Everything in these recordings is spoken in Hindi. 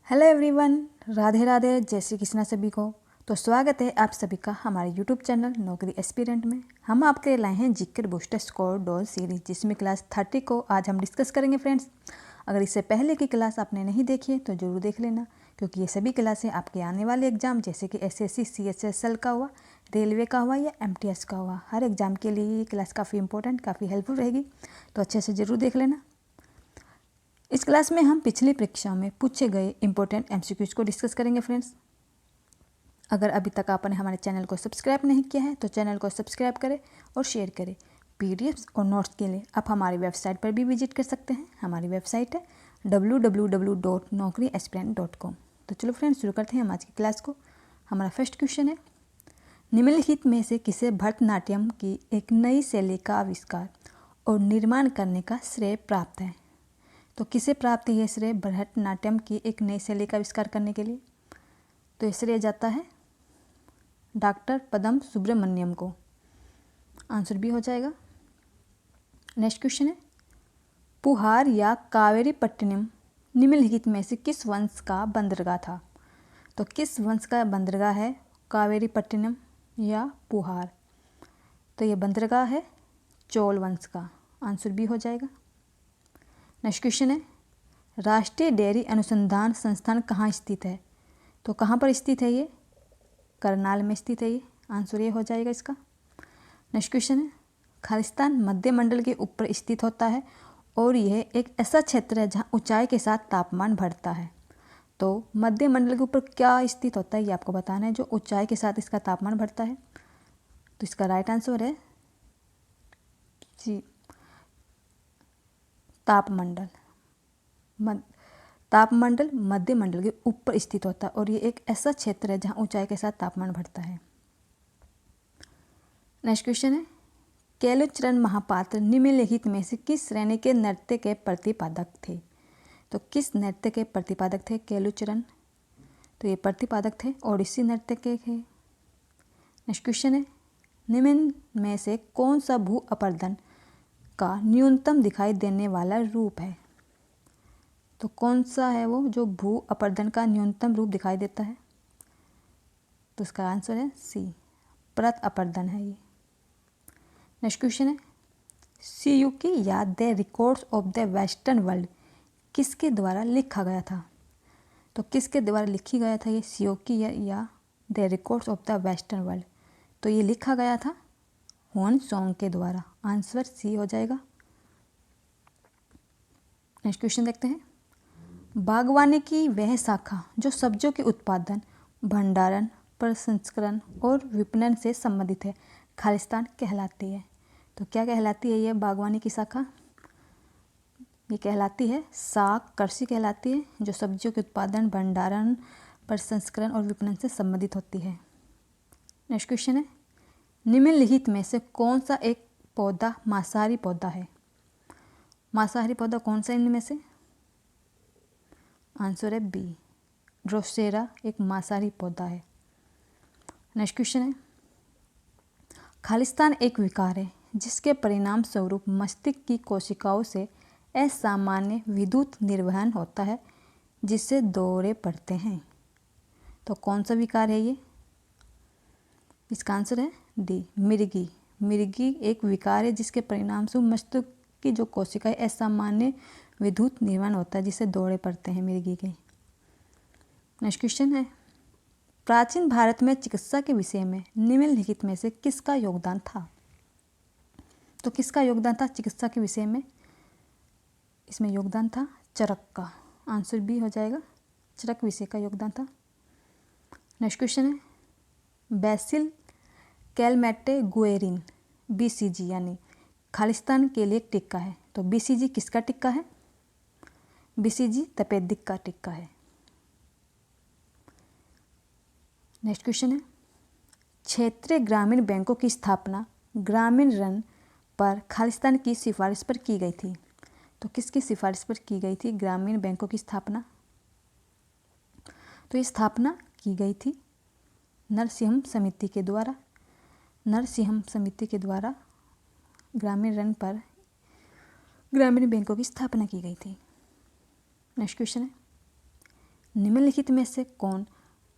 हेलो एवरीवन, राधे राधे, जय श्री कृष्णा सभी को। तो स्वागत है आप सभी का हमारे यूट्यूब चैनल नौकरी एस्पिरेंट में। हम आपके लिए लाए हैं GK booster score doll series, जिसमें क्लास 30 को आज हम डिस्कस करेंगे फ्रेंड्स। अगर इससे पहले की क्लास आपने नहीं देखी है तो ज़रूर देख लेना, क्योंकि ये सभी क्लासें आपके आने वाले एग्जाम जैसे कि SSC CHSL का हुआ, रेलवे का हुआ या MTS का हुआ, हर एग्ज़ाम के लिए ये क्लास काफ़ी इंपॉर्टेंट, काफ़ी हेल्पफुल रहेगी। तो अच्छे से ज़रूर देख लेना। इस क्लास में हम पिछली परीक्षा में पूछे गए इंपॉर्टेंट MCQs को डिस्कस करेंगे फ्रेंड्स। अगर अभी तक आपने हमारे चैनल को सब्सक्राइब नहीं किया है तो चैनल को सब्सक्राइब करें और शेयर करें। PDFs और नोट्स के लिए आप हमारी वेबसाइट पर भी विजिट कर सकते हैं। हमारी वेबसाइट है www.naukriaspirant.com। तो चलो फ्रेंड्स, शुरू करते हैं हम आज की क्लास को। हमारा फर्स्ट क्वेश्चन है, निम्नलिखित में से किसे भरतनाट्यम की एक नई शैली का आविष्कार और निर्माण करने का श्रेय प्राप्त है? तो किसे प्राप्त है ये श्रेय भरतनाट्यम की एक नई शैली का आविष्कार करने के लिए? तो ये श्रेय जाता है डॉक्टर पदम सुब्रमण्यम को। आंसर भी हो जाएगा। नेक्स्ट क्वेश्चन है, पुहार या कावेरीपट्टनम निम्नलिखित में से किस वंश का बंदरगाह था? तो किस वंश का बंदरगाह है कावेरीपट्टनम या पुहार? तो ये बंदरगाह है चोल वंश का। आंसर भी हो जाएगा। नेक्स्ट क्वेश्चन है, राष्ट्रीय डेयरी अनुसंधान संस्थान कहाँ स्थित है? तो कहाँ पर स्थित है ये? करनाल में स्थित है ये। आंसर ये हो जाएगा इसका। नेक्स्ट क्वेश्चन है, खालिस्तान मध्य मंडल के ऊपर स्थित होता है और यह एक ऐसा क्षेत्र है जहाँ ऊंचाई के साथ तापमान बढ़ता है। तो मध्य मंडल के ऊपर क्या स्थित होता है ये आपको बताना है, जो ऊंचाई के साथ इसका तापमान बढ़ता है। तो इसका राइट आंसर है जी, तापमंडल। तापमंडल मध्य मंडल के ऊपर स्थित होता है और ये एक ऐसा क्षेत्र है जहाँ ऊंचाई के साथ तापमान बढ़ता है। नेक्स्ट क्वेश्चन है, केलुचरण महापात्र निम्नलिखित में से किस श्रेणी के नृत्य के प्रतिपादक थे? तो किस नृत्य के प्रतिपादक थे केलुचरण? तो ये प्रतिपादक थे ओडिसी नृत्य के थे। नेक्स्ट क्वेश्चन है, निम्न में से कौन सा भू अपरदन का न्यूनतम दिखाई देने वाला रूप है? तो कौन सा है वो जो भू अपरदन का न्यूनतम रूप दिखाई देता है? तो इसका आंसर है सी, परत अपरदन है ये। नेक्स्ट क्वेश्चन है, सियुकी या the records of the western world किसके द्वारा लिखा गया था? तो किसके द्वारा लिखी गया था ये सियुकी या the records of the western world? तो ये लिखा गया था हुआन सॉन्ग के द्वारा। आंसर सी हो जाएगा। नेक्स्ट क्वेश्चन देखते हैं, बागवानी की वह शाखा जो सब्जियों के उत्पादन, भंडारण, प्रसंस्करण और विपणन से संबंधित है, खालिस्तान कहलाती है। तो क्या कहलाती है ये बागवानी की शाखा? ये कहलाती है शाक कृषि कहलाती है, जो सब्जियों के उत्पादन, भंडारण, प्रसंस्करण और विपणन से संबंधित होती है। नेक्स्ट क्वेश्चन है, निम्नलिखित में से कौन सा एक पौधा मांसाहारी पौधा है? मांसाहारी पौधा कौन सा इनमें से? आंसर है बी, ड्रोसेरा एक मांसाहारी पौधा है। नेक्स्ट क्वेश्चन है, खालिस्तान एक विकार है जिसके परिणाम स्वरूप मस्तिष्क की कोशिकाओं से असामान्य विद्युत निर्वहन होता है, जिससे दौरे पड़ते हैं। तो कौन सा विकार है ये? इसका आंसर है डी, मिर्गी। मिर्गी एक विकार है जिसके परिणाम स्वरूप मस्तिष्क की जो कोशिकाएं असामान्य विद्युत निर्वहन होता है, जिससे दौरे पड़ते हैं मिर्गी के। नेक्स्ट क्वेश्चन है, प्राचीन भारत में चिकित्सा के विषय में निम्नलिखित में से किसका योगदान था? तो किसका योगदान था चिकित्सा के विषय में? इसमें योगदान था चरक का। आंसर बी हो जाएगा, चरक विषय का योगदान था। नेक्स्ट क्वेश्चन है, बेसिल कैलमेटे गुएरिन BCG यानी खालिस्तान के लिए एक टिक्का है। तो BCG किसका टिक्का है? BCG तपेदिक का टिक्का है। नेक्स्ट क्वेश्चन है, क्षेत्रीय ग्रामीण बैंकों की स्थापना ग्रामीण ऋण पर खालिस्तान की सिफारिश पर की गई थी। तो किसकी सिफारिश पर की गई थी ग्रामीण बैंकों की स्थापना? तो ये स्थापना की गई थी नरसिंहम समिति के द्वारा। नरसिंहम समिति के द्वारा ग्रामीण ऋण पर ग्रामीण बैंकों की स्थापना की गई थी। नेक्स्ट क्वेश्चन है, निम्नलिखित में से कौन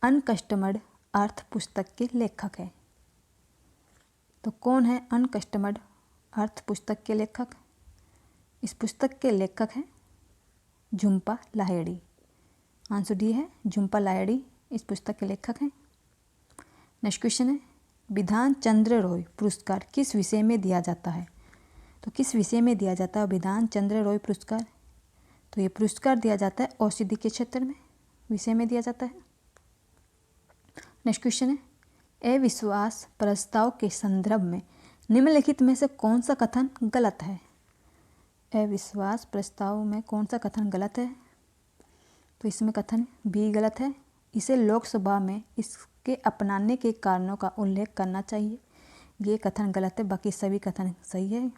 अनकस्टमर्ड अर्थ पुस्तक के लेखक है? तो कौन है अनकस्टमर्ड अर्थ पुस्तक के लेखक? इस पुस्तक के लेखक हैं झुंपा लाहिड़ी। आंसर डी है, झुंपा लाहिड़ी इस पुस्तक के लेखक हैं। नेक्स्ट क्वेश्चन है, विधान चंद्र रॉय पुरस्कार किस विषय में दिया जाता है? तो किस विषय में दिया जाता है विधान चंद्र रॉय पुरस्कार? तो ये पुरस्कार दिया जाता है औषधि के क्षेत्र में, विषय में दिया जाता है। नेक्स्ट क्वेश्चन है, अविश्वास प्रस्ताव के संदर्भ में निम्नलिखित में से कौन सा कथन गलत है? अविश्वास प्रस्ताव में कौन सा कथन गलत है? तो इसमें कथन बी गलत है। इसे लोकसभा में इसके अपनाने के कारणों का उल्लेख करना चाहिए, ये कथन गलत है, बाकी सभी कथन सही है।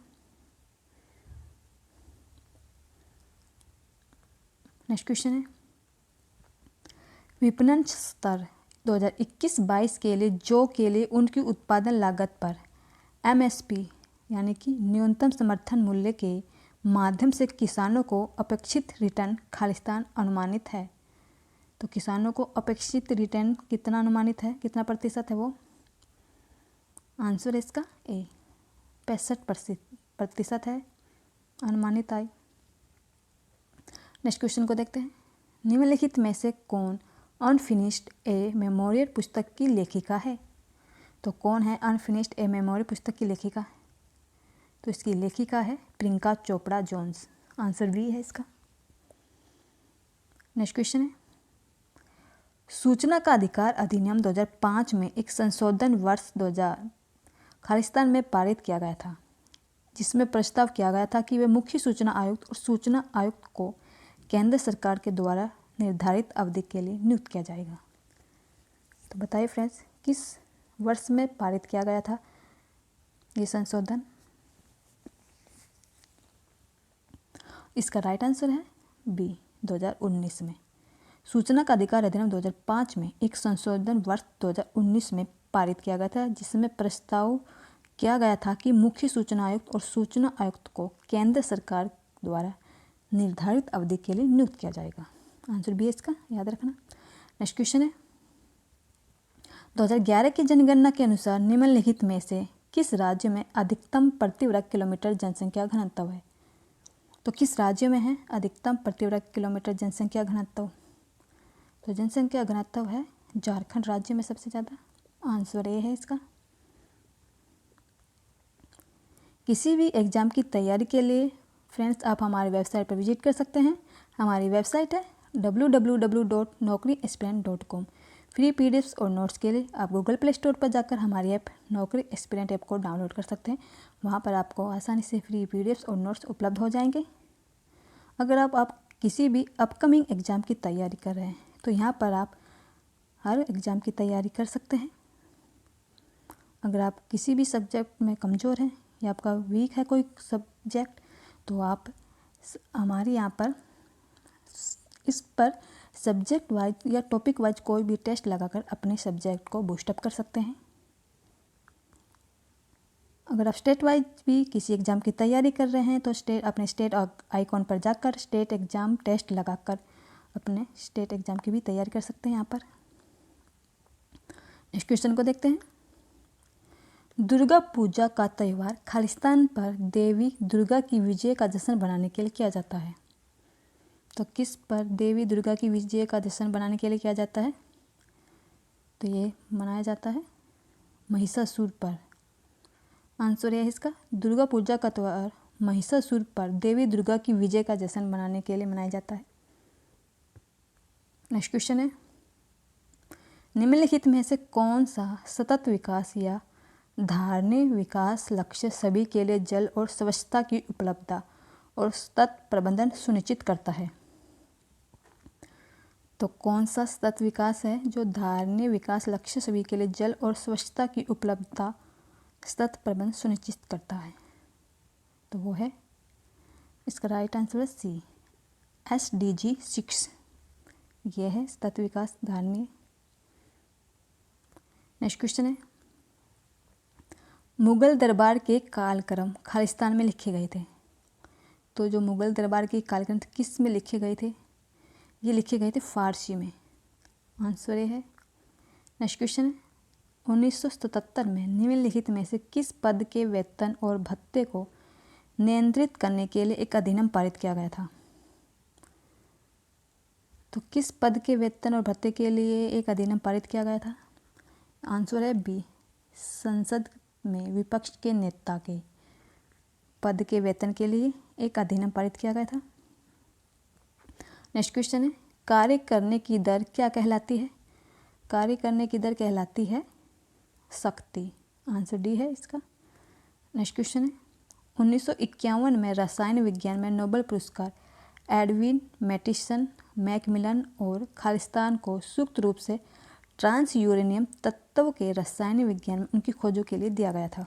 नेक्स्ट क्वेश्चन है, विपणन स्तर 2021-22 के लिए जौ के लिए उनकी उत्पादन लागत पर एमएसपी यानी कि न्यूनतम समर्थन मूल्य के माध्यम से किसानों को अपेक्षित रिटर्न खालिस्तान अनुमानित है। तो किसानों को अपेक्षित रिटर्न कितना अनुमानित है, कितना प्रतिशत है वो? आंसर है इसका ए, 65% है अनुमानित आय। नेक्स्ट क्वेश्चन को देखते हैं, निम्नलिखित में से कौन अनफिनिश्ड ए मेमोरियल पुस्तक की लेखिका है? तो कौन है अनफिनिश्ड ए मेमोरियल पुस्तक की लेखिका? तो इसकी लेखिका है Priyanka Chopra Jones. Answer B है इसका। नेक्स्ट क्वेश्चन है, सूचना का अधिकार अधिनियम 2005 में एक संशोधन वर्ष 2000 खालिस्तान में पारित किया गया था, जिसमें प्रस्ताव किया गया था कि वे मुख्य सूचना आयुक्त और सूचना आयुक्त को केंद्र सरकार के द्वारा निर्धारित अवधि के लिए नियुक्त किया जाएगा। तो बताइए फ्रेंड्स, किस वर्ष में पारित किया गया था ये संशोधन? इसका राइट आंसर है बी, 2019 में। सूचना का अधिकार अधिनियम 2005 में एक संशोधन वर्ष 2019 में पारित किया गया था, जिसमें प्रस्ताव किया गया था कि मुख्य सूचना आयुक्त और सूचना आयुक्त को केंद्र सरकार द्वारा निर्धारित अवधि के लिए नियुक्त किया जाएगा। आंसर बी है इसका, याद रखना। नेक्स्ट क्वेश्चन है, 2011 की जनगणना के अनुसार निम्नलिखित में से किस राज्य में अधिकतम प्रति वर्ग किलोमीटर जनसंख्या घनत्व है? तो किस राज्य में है अधिकतम प्रति वर्ग किलोमीटर जनसंख्या घनत्व? तो जनसंख्या घनत्व है झारखंड राज्य में सबसे ज़्यादा। आंसर ए है इसका। किसी भी एग्ज़ाम की तैयारी के लिए फ्रेंड्स आप हमारी वेबसाइट पर विजिट कर सकते हैं। हमारी वेबसाइट है www.naukriaspirant.com। फ्री पीडीएफ्स और नोट्स के लिए आप गूगल प्ले स्टोर पर जाकर हमारी ऐप नौकरी एस्पिरेंट ऐप को डाउनलोड कर सकते हैं। वहाँ पर आपको आसानी से फ्री पीडीएफ्स और नोट्स उपलब्ध हो जाएंगे। अगर आप किसी भी अपकमिंग एग्ज़ाम की तैयारी कर रहे हैं तो यहाँ पर आप हर एग्ज़ाम की तैयारी कर सकते हैं। अगर आप किसी भी सब्जेक्ट में कमज़ोर हैं या आपका वीक है कोई सब्जेक्ट, तो आप हमारे यहाँ पर इस पर सब्जेक्ट वाइज या टॉपिक वाइज कोई भी टेस्ट लगाकर अपने सब्जेक्ट को बूस्टअप कर सकते हैं। अगर आप स्टेट वाइज भी किसी एग्ज़ाम की तैयारी कर रहे हैं तो अपने स्टेट आइकॉन पर जाकर स्टेट एग्ज़ाम टेस्ट लगाकर अपने स्टेट एग्ज़ाम की भी तैयारी कर सकते हैं यहाँ पर। नेक्स्ट क्वेश्चन को देखते हैं, दुर्गा पूजा का त्यौहार खालिस्तान पर देवी दुर्गा की विजय का जश्न बनाने के लिए किया जाता है। तो किस पर देवी दुर्गा की विजय का जश्न बनाने के लिए किया जाता है? तो ये मनाया जाता है महिषासुर पर। आंसर है इसका, दुर्गा पूजा का त्यौहार महिषासुर पर देवी दुर्गा की विजय का जश्न मनाने के लिए मनाया जाता है। नेक्स्ट क्वेश्चन है, निम्नलिखित में से कौन सा सतत विकास या धारणीय विकास लक्ष्य सभी के लिए जल और स्वच्छता की उपलब्धता और सतत प्रबंधन सुनिश्चित करता है? तो कौन सा सतत विकास है जो धारणीय विकास लक्ष्य सभी के लिए जल और स्वच्छता की उपलब्धता सतत प्रबंधन सुनिश्चित करता है? तो वो है, इसका राइट आंसर है सी, SDG 6। ये है सतत विकास धारणीय। नेक्स्ट क्वेश्चन है, मुगल दरबार के कालक्रम खालिस्तान में लिखे गए थे। तो जो मुगल दरबार के कालक्रम किस में लिखे गए थे? ये लिखे गए थे फारसी में। आंसर ये है। नेक्स्ट क्वेश्चन है 1977 में निम्नलिखित में से किस पद के वेतन और भत्ते को नियंत्रित करने के लिए एक अधिनियम पारित किया गया था? तो किस पद के वेतन और भत्ते के लिए एक अधिनियम पारित किया गया था? आंसर है बी, संसद में विपक्ष के नेता के पद के वेतन के लिए एक अधिनियम पारित किया गया था। नेक्स्ट क्वेश्चन है कार्य करने की दर क्या कहलाती है? कार्य करने की दर कहलाती है शक्ति। आंसर डी है इसका। नेक्स्ट क्वेश्चन है 1951 में रसायन विज्ञान में नोबेल पुरस्कार एडविन मैटिसन, मैकमिलन और खालिस्तान को संयुक्त रूप से ट्रांस यूरेनियम तत्व के रसायन विज्ञान में उनकी खोजों के लिए दिया गया था।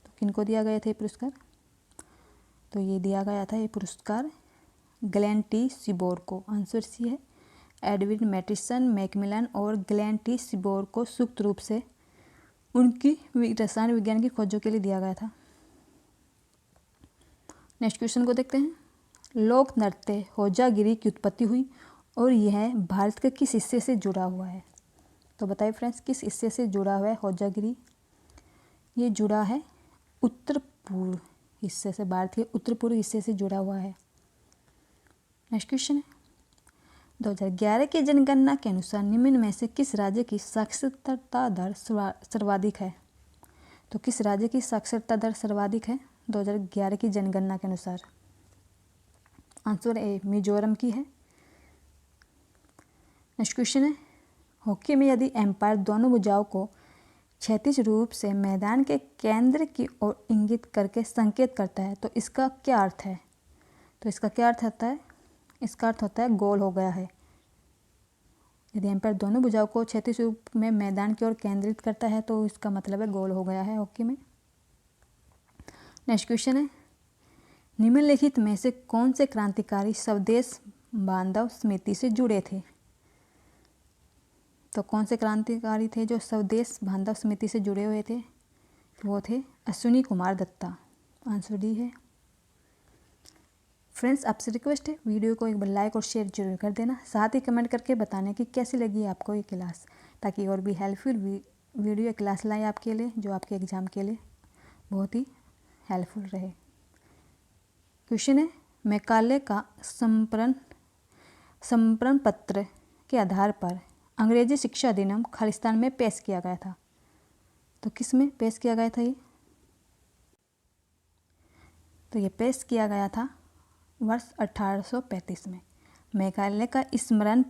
तो किनको दिया गया था ये पुरस्कार? तो ये दिया गया था ये पुरस्कार ग्लेन टी सीबोर को। आंसर सी है। एडविन मैटिसन, मैकमिलन और ग्लेन टी सीबोर को संयुक्त रूप से उनकी रसायन विज्ञान की खोजों के लिए दिया गया था। नेक्स्ट क्वेश्चन को देखते हैं। लोक नृत्य होजागिरी की उत्पत्ति हुई और यह भारत के किस हिस्से से जुड़ा हुआ है? तो बताइए फ्रेंड्स, किस हिस्से से जुड़ा हुआ है होजागिरी? ये जुड़ा है उत्तर पूर्व हिस्से से, भारत के उत्तर पूर्व हिस्से से जुड़ा हुआ है। नेक्स्ट क्वेश्चन है 2011 की जनगणना के अनुसार निम्न में से किस राज्य की साक्षरता दर सर्वाधिक है? तो किस राज्य की साक्षरता दर सर्वाधिक है 2011 की जनगणना के अनुसार? आंसर ए, मिजोरम की है। नेक्स्ट क्वेश्चन है हॉकी में यदि एम्पायर दोनों भुजाओं को क्षैतिज रूप से मैदान के केंद्र की ओर इंगित करके संकेत करता है तो इसका क्या अर्थ है? तो इसका क्या अर्थ होता है? इसका अर्थ होता है गोल हो गया है। यदि एम्पायर दोनों भुजाओं को क्षैतिज रूप में मैदान की ओर केंद्रित करता है तो इसका मतलब है गोल हो गया है हॉकी में। नेक्स्ट क्वेश्चन है निम्नलिखित में से कौन से क्रांतिकारी स्वदेश बांधव समिति से जुड़े थे? तो कौन से क्रांतिकारी थे जो स्वदेश बांधव समिति से जुड़े हुए थे? वो थे अश्विनी कुमार दत्ता। आंसर डी है। फ्रेंड्स, आपसे रिक्वेस्ट है वीडियो को एक बार लाइक और शेयर जरूर कर देना, साथ ही कमेंट करके बताने की कैसी लगी आपको ये क्लास, ताकि और भी हेल्पफुल वीडियो क्लास लाए आपके लिए जो आपके एग्ज़ाम के लिए बहुत ही हेल्पफुल रहे। क्वेश्चन है मैकाले का समर्पण पत्र के आधार पर अंग्रेजी शिक्षा अधिनियम खालिस्तान में पेश किया गया था। तो किस में पेश किया गया था ये? तो ये पेश किया गया था वर्ष 1835 में। मेघालय का स्मरण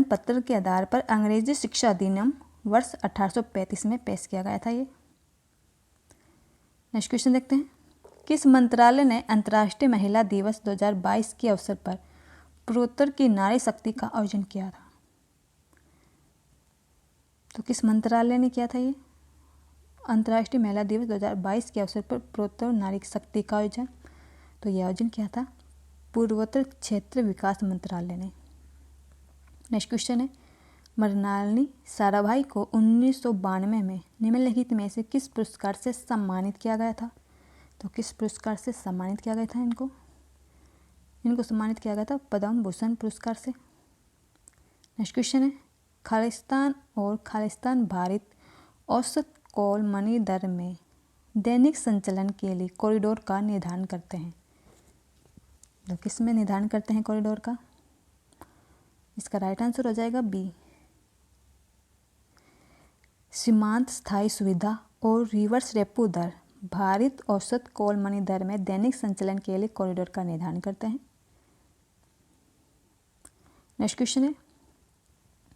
पत्र के आधार पर अंग्रेजी शिक्षा अधिनियम वर्ष 1835 में पेश किया गया था ये। नेक्स्ट क्वेश्चन देखते हैं। किस मंत्रालय ने अंतर्राष्ट्रीय महिला दिवस 2022 के अवसर पर पूर्वोत्तर की नारी शक्ति का आयोजन किया था? तो किस मंत्रालय ने किया था ये अंतर्राष्ट्रीय महिला दिवस 2022 के अवसर पर पूर्वोत्तर नारी शक्ति का आयोजन? तो यह आयोजन किया था पूर्वोत्तर क्षेत्र विकास मंत्रालय ने। नेक्स्ट क्वेश्चन है मृणालिनी साराभाई को 1992 में निम्नलिखित में से किस पुरस्कार से सम्मानित किया गया था? तो किस पुरस्कार से सम्मानित किया गया था इनको सम्मानित किया गया था पद्म भूषण पुरस्कार से। नेक्स्ट क्वेश्चन है खालिस्तान और खालिस्तान भारत औसत कोल मनी दर में दैनिक संचालन के लिए कॉरिडोर का निर्धारण करते हैं। तो किस में निर्धारण करते हैं कॉरिडोर का? इसका राइट आंसर हो जाएगा बी, सीमांत स्थायी सुविधा और रिवर्स रेपो दर भारित औसत कोल मनी दर में दैनिक संचालन के लिए कॉरिडोर का निर्धारण करते हैं। नेक्स्ट क्वेश्चन है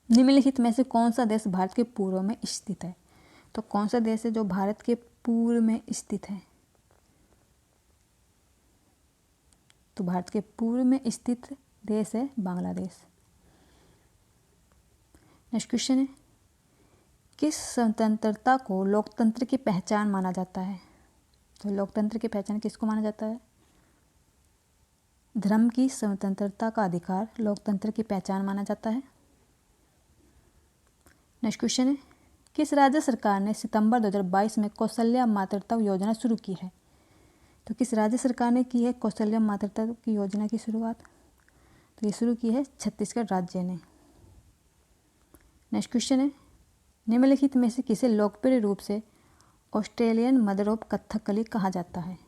निम्नलिखित में से कौन सा देश भारत के पूर्व में स्थित है? तो कौन सा देश है जो भारत के पूर्व में स्थित है? तो भारत के पूर्व में स्थित देश है बांग्लादेश। नेक्स्ट क्वेश्चन है किस स्वतंत्रता को लोकतंत्र की पहचान माना जाता है? तो लोकतंत्र की पहचान किसको माना जाता है? धर्म की स्वतंत्रता का अधिकार लोकतंत्र की पहचान माना जाता है। नेक्स्ट क्वेश्चन है किस राज्य सरकार ने सितंबर 2022 में कौशल्या मातृत्व योजना शुरू की है? तो किस राज्य सरकार ने की है कौशल्या मातृत्व की योजना की शुरुआत? ये शुरू की है छत्तीसगढ़ राज्य ने। नेक्स्ट क्वेश्चन है, निम्नलिखित में से किसे लोकप्रिय रूप से ऑस्ट्रेलियन मदर ऑफ कथकली कहा जाता है?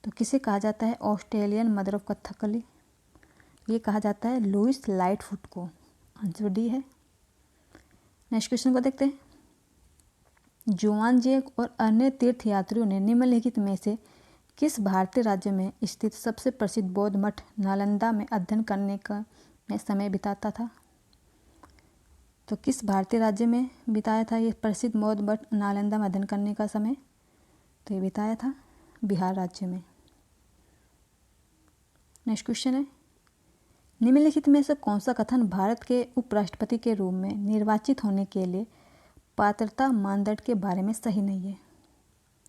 तो किसे कहा जाता है ऑस्ट्रेलियन मदर ऑफ कथकली? ये कहा जाता है लुइस लाइटफुट को। आंसर डी है। नेक्स्ट क्वेश्चन को देखते हैं, जुआन जेक और अन्य तीर्थयात्रियों ने निम्नलिखित में से किस भारतीय राज्य में स्थित सबसे प्रसिद्ध बौद्ध मठ नालंदा में अध्ययन करने में समय बिताता था? तो किस भारतीय राज्य में बिताया था ये प्रसिद्ध बौद्ध मठ नालंदा में अध्ययन करने का समय? तो ये बिताया था बिहार राज्य में। नेक्स्ट क्वेश्चन है, निम्नलिखित में से कौन सा कथन भारत के उपराष्ट्रपति के रूप में निर्वाचित होने के लिए पात्रता मानदंड के बारे में सही नहीं है?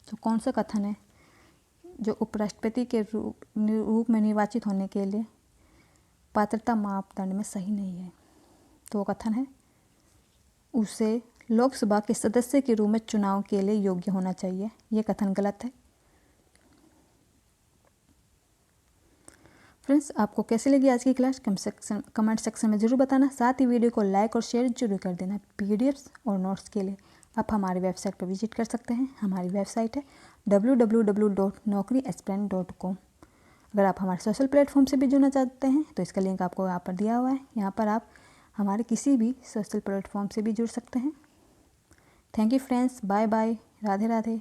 तो कौन सा कथन है जो उपराष्ट्रपति के रूप में निर्वाचित होने के लिए पात्रता मापदंड में सही नहीं है? तो वो कथन है उसे लोकसभा के सदस्य के रूप में चुनाव के लिए योग्य होना चाहिए। ये कथन गलत है। फ्रेंड्स, आपको कैसे लगी आज की क्लास कमेंट सेक्शन में ज़रूर बताना। साथ ही वीडियो को लाइक और शेयर जरूर कर देना। पीडीएफ्स और नोट्स के लिए आप हमारी वेबसाइट पर विजिट कर सकते हैं। हमारी वेबसाइट है www.naukriexplained.com। अगर आप हमारे सोशल प्लेटफॉर्म से भी जुड़ना चाहते हैं तो इसका लिंक आपको यहाँ पर दिया हुआ है। यहाँ पर आप हमारे किसी भी सोशल प्लेटफॉर्म से भी जुड़ सकते हैं। Thank you friends, bye bye, Radhe Radhe.